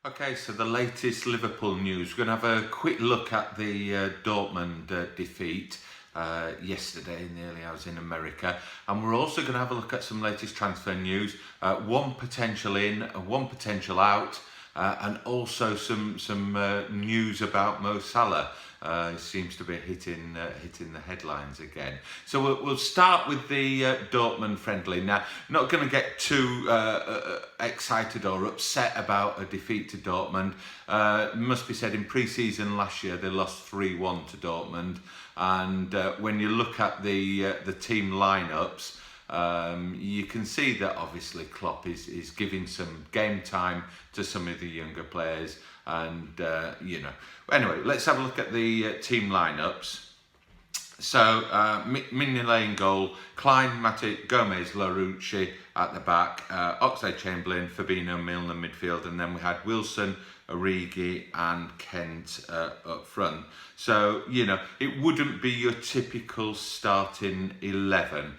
Okay, so the latest Liverpool news. We're going to have a quick look at the Dortmund defeat yesterday in the early hours in America. And we're also going to have a look at some latest transfer news. One potential in, one potential out, and also some news about Mo Salah. He seems to be hitting the headlines again. So we'll start with the Dortmund friendly. Now, not going to get too excited or upset about a defeat to Dortmund. It must be said, in pre-season last year they lost 3-1 to Dortmund, and when you look at the team lineups, you can see that obviously Klopp is giving some game time to some of the younger players, and anyway, let's have a look at the team lineups. So Mignolet in goal, Klein, Matic, Gomez, Larouci at the back, Oxlade-Chamberlain, Fabinho, Milner midfield, and then we had Wilson, Auriga and Kent up front. So it wouldn't be your typical starting 11.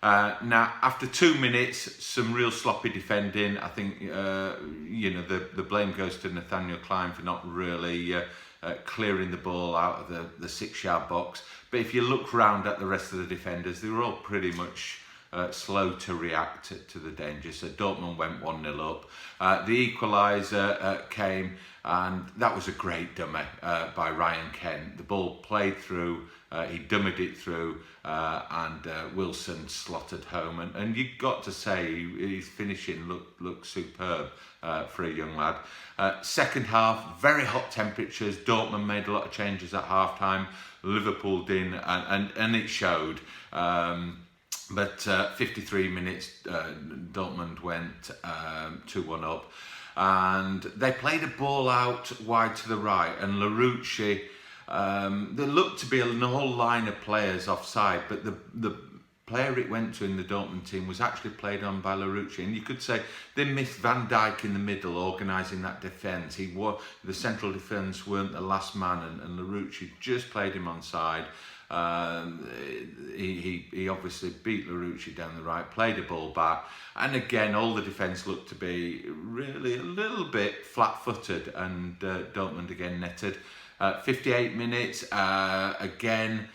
Now, after 2 minutes, some real sloppy defending. I think the blame goes to Nathaniel Clyne for not really clearing the ball out of the 6-yard box. But if you look round at the rest of the defenders, they were all pretty much slow to react to the danger. So Dortmund went 1-0 up. The equaliser came, and that was a great dummy by Ryan Kent. The ball played through, he dummied it through, and Wilson slotted home. And you got to say his finishing looked superb for a young lad. Second half, very hot temperatures. Dortmund made a lot of changes at half time. Liverpool didn't, and it showed. But 53 minutes, Dortmund went 2-1 up, and they played a ball out wide to the right, and Larouci, there looked to be a whole line of players offside, but the player it went to in the Dortmund team was actually played on by Larouci, and you could say they missed Van Dijk in the middle organising that defence. The central defence weren't the last man, and Larouci just played him onside. He obviously beat Larouci down the right, played a ball back, and again all the defence looked to be really a little bit flat-footed, and Dortmund again netted. 58 minutes, again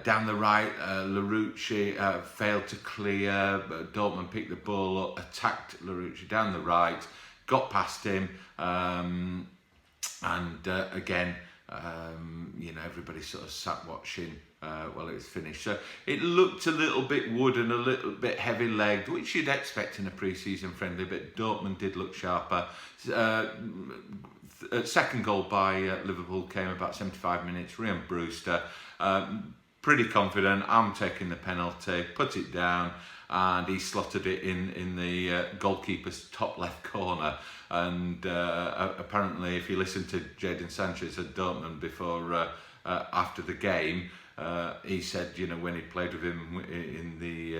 down the right, Larouci failed to clear. Dortmund picked the ball up, attacked Larouci down the right, got past him, and again, everybody sort of sat watching while it was finished. So it looked a little bit wooden, a little bit heavy-legged, which you'd expect in a pre-season friendly, but Dortmund did look sharper. Second goal by Liverpool came about 75 minutes. Ryan Brewster, pretty confident. I'm taking the penalty, put it down, and he slotted it in the goalkeeper's top left corner. And apparently, if you listen to Jadon Sanchez at Dortmund after the game, he said, when he played with him in the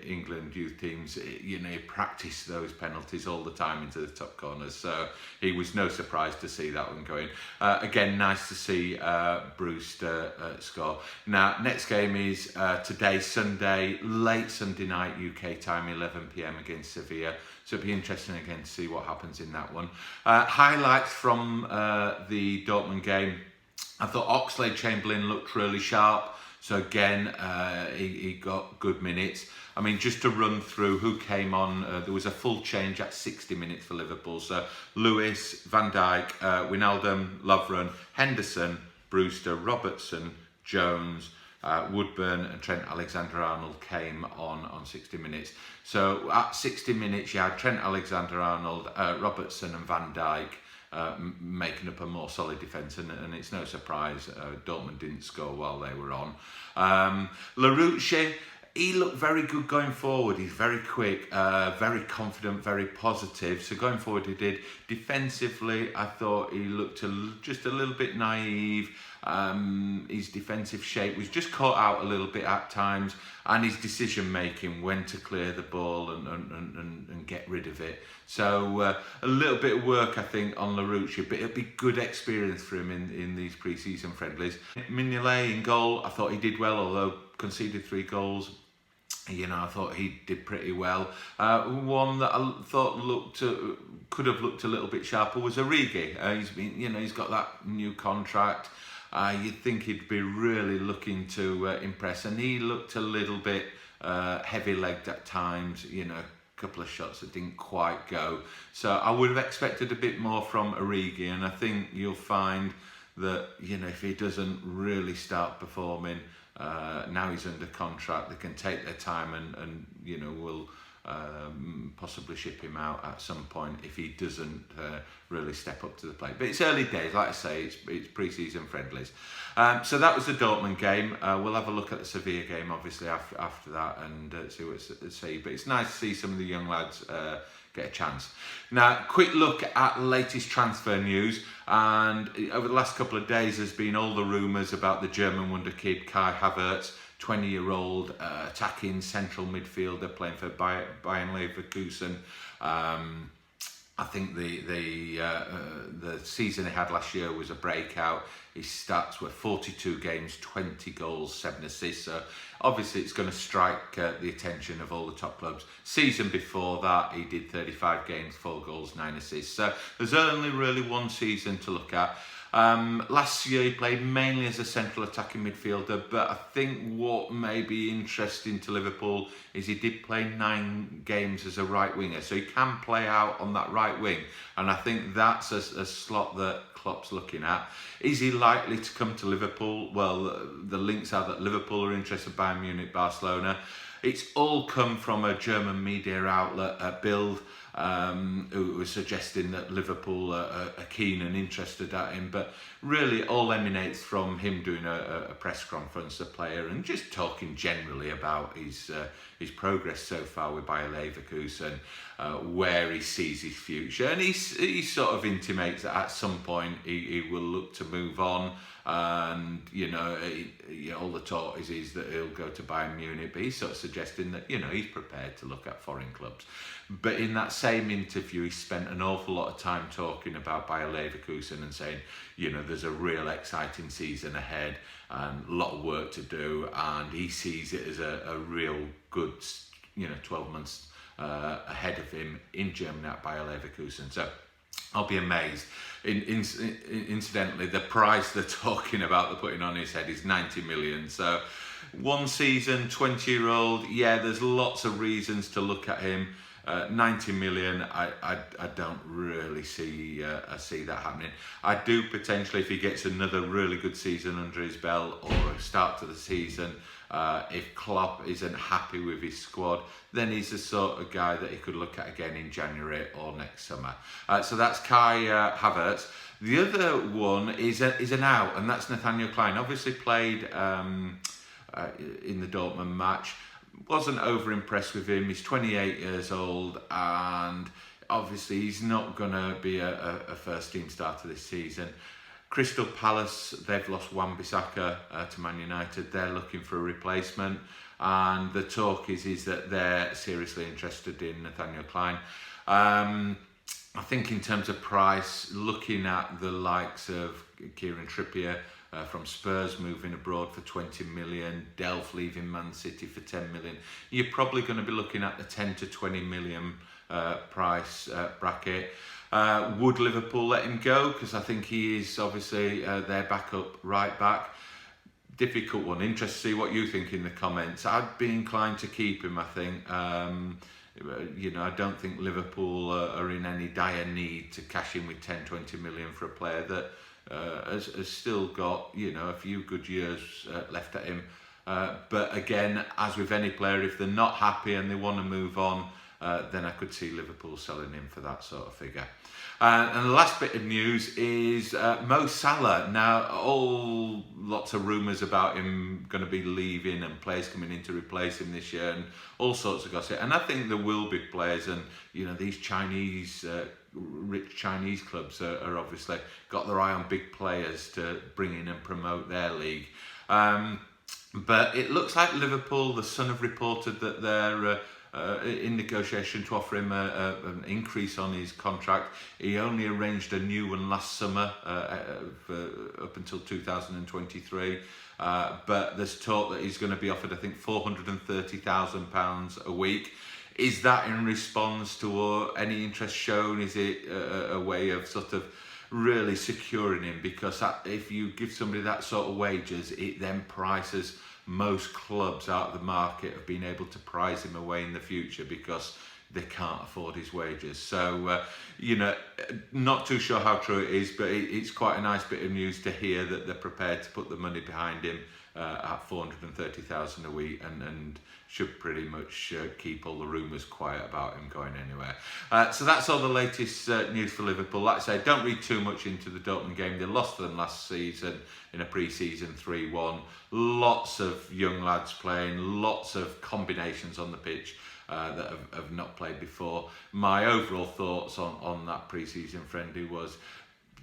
England youth teams, he practiced those penalties all the time into the top corners. So he was no surprise to see that one going. Again, nice to see Brewster score. Now, next game is today, Sunday, late Sunday night UK time, 11 p.m. against Sevilla. So it'll be interesting again to see what happens in that one. Highlights from the Dortmund game. I thought Oxlade-Chamberlain looked really sharp. So again, he got good minutes. I mean, just to run through who came on, there was a full change at 60 minutes for Liverpool. So Lewis, Van Dijk, Wijnaldum, Lovren, Henderson, Brewster, Robertson, Jones, Woodburn and Trent Alexander-Arnold came on 60 minutes. So at 60 minutes, you had Trent Alexander-Arnold, Robertson and Van Dijk making up a more solid defence, and it's no surprise Dortmund didn't score while they were on. Larouci, he looked very good going forward. He's very quick, very confident, very positive. So going forward, he did. Defensively, I thought he looked just a little bit naive. His defensive shape was just caught out a little bit at times, and his decision making, when to clear the ball and get rid of it. So a little bit of work, I think, on Larouci, but it'll be good experience for him in these pre-season friendlies. Mignolet in goal, I thought he did well, although conceded 3 goals. I thought he did pretty well. One that I thought could have looked a little bit sharper was Auriga. He's got that new contract. You'd think he'd be really looking to impress, and he looked a little bit heavy-legged at times. A couple of shots that didn't quite go. So I would have expected a bit more from Auriga, and I think you'll find that if he doesn't really start performing. Now he's under contract, they can take their time and will possibly ship him out at some point if he doesn't really step up to the plate. But it's early days, like I say, it's pre-season friendlies. So that was the Dortmund game. We'll have a look at the Sevilla game obviously after that and see what to see. But it's nice to see some of the young lads get a chance. Now, quick look at latest transfer news, and over the last couple of days there's been all the rumours about the German wonderkid Kai Havertz, 20-year-old attacking central midfielder playing for Bayern Leverkusen. I think the season he had last year was a breakout. His stats were 42 games, 20 goals, 7 assists. So obviously it's going to strike the attention of all the top clubs. Season before that, he did 35 games, 4 goals, 9 assists. So there's only really one season to look at. Last year he played mainly as a central attacking midfielder, but I think what may be interesting to Liverpool is he did play 9 games as a right winger, so he can play out on that right wing, and I think that's a slot that Klopp's looking at. Is he likely to come to Liverpool? Well, the links are that Liverpool are interested by Bayern Munich, Barcelona. It's all come from a German media outlet, Bild, who was suggesting that Liverpool are keen and interested at him, but really it all emanates from him doing a press conference, the player, and just talking generally about his progress so far with Bayer Leverkusen, where he sees his future, and he sort of intimates that at some point he will look to move on. And all the talk is that he'll go to Bayern Munich, but he's sort of suggesting that he's prepared to look at foreign clubs. But in that same interview, he spent an awful lot of time talking about Bayer Leverkusen and saying, there's a real exciting season ahead and a lot of work to do, and he sees it as a real good 12 months ahead of him in Germany at Bayer Leverkusen. So I'll be amazed. Incidentally, the price they're talking about, they're putting on his head, is 90 million. So one season, 20-year-old, there's lots of reasons to look at him. 90 million, I don't really see that happening. I do potentially, if he gets another really good season under his belt or a start to the season, if Klopp isn't happy with his squad, then he's the sort of guy that he could look at again in January or next summer. So that's Kai Havertz. The other one is an out, and that's Nathaniel Clyne. Obviously played in the Dortmund match. Wasn't over impressed with him. He's 28 years old, and obviously he's not going to be a first team starter this season. Crystal Palace, they've lost Wan-Bissaka to Man United. They're looking for a replacement, and the talk is that they're seriously interested in Nathaniel Clyne. I think in terms of price, looking at the likes of Kieran Trippier from Spurs moving abroad for 20 million, Delph leaving Man City for 10 million, you're probably going to be looking at the 10 to 20 million price bracket. Would Liverpool let him go? Because I think he is obviously their backup right back. Difficult one. Interested to see what you think in the comments. I'd be inclined to keep him, I think. I don't think Liverpool are in any dire need to cash in with 10, 20 million for a player that has still got, a few good years left at him. But again, as with any player, if they're not happy and they want to move on, then I could see Liverpool selling him for that sort of figure. And the last bit of news is Mo Salah. Now, lots of rumours about him going to be leaving and players coming in to replace him this year and all sorts of gossip. And I think there will be players, and these rich Chinese clubs are obviously got their eye on big players to bring in and promote their league. But it looks like Liverpool, the Sun have reported that they're in negotiation to offer him an increase on his contract. He only arranged a new one last summer up until 2023. But there's talk that he's going to be offered, I think, £430,000 a week. Is that in response to any interest shown? Is it a way of sort of really securing him? Because if you give somebody that sort of wages, it then prices most clubs out of the market of being able to prize him away in the future because they can't afford his wages. So, you know, not too sure how true it is, but it's quite a nice bit of news to hear that they're prepared to put the money behind him at $430,000 a week, and should pretty much keep all the rumours quiet about him going anywhere. So that's all the latest news for Liverpool. Like I say, don't read too much into the Dortmund game. They lost to them last season in a pre-season 3-1. Lots of young lads playing, lots of combinations on the pitch that have not played before. My overall thoughts on that pre-season friendly was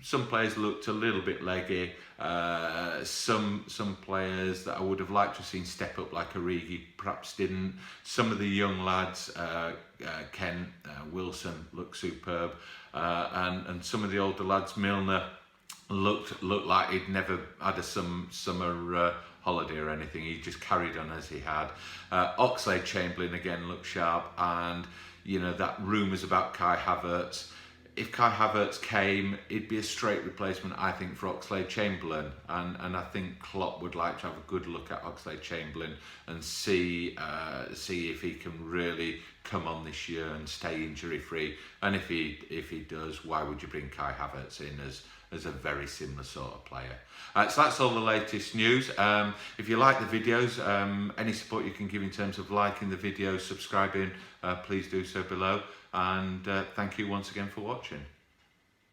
some players looked a little bit leggy. Some players that I would have liked to have seen step up, like Auriga, perhaps didn't. Some of the young lads, Ken Wilson, looked superb, and some of the older lads, Milner, looked like he'd never had a summer holiday or anything. He just carried on as he had. Oxlade-Chamberlain again looked sharp, and you know that rumours about Kai Havertz. If Kai Havertz came, it'd be a straight replacement, I think, for Oxlade-Chamberlain, and I think Klopp would like to have a good look at Oxlade-Chamberlain and see if he can really come on this year and stay injury free. And if he does, why would you bring Kai Havertz in as a very similar sort of player? So that's all the latest news. If you like the videos, any support you can give in terms of liking the videos, subscribing, please do so below. And thank you once again for watching.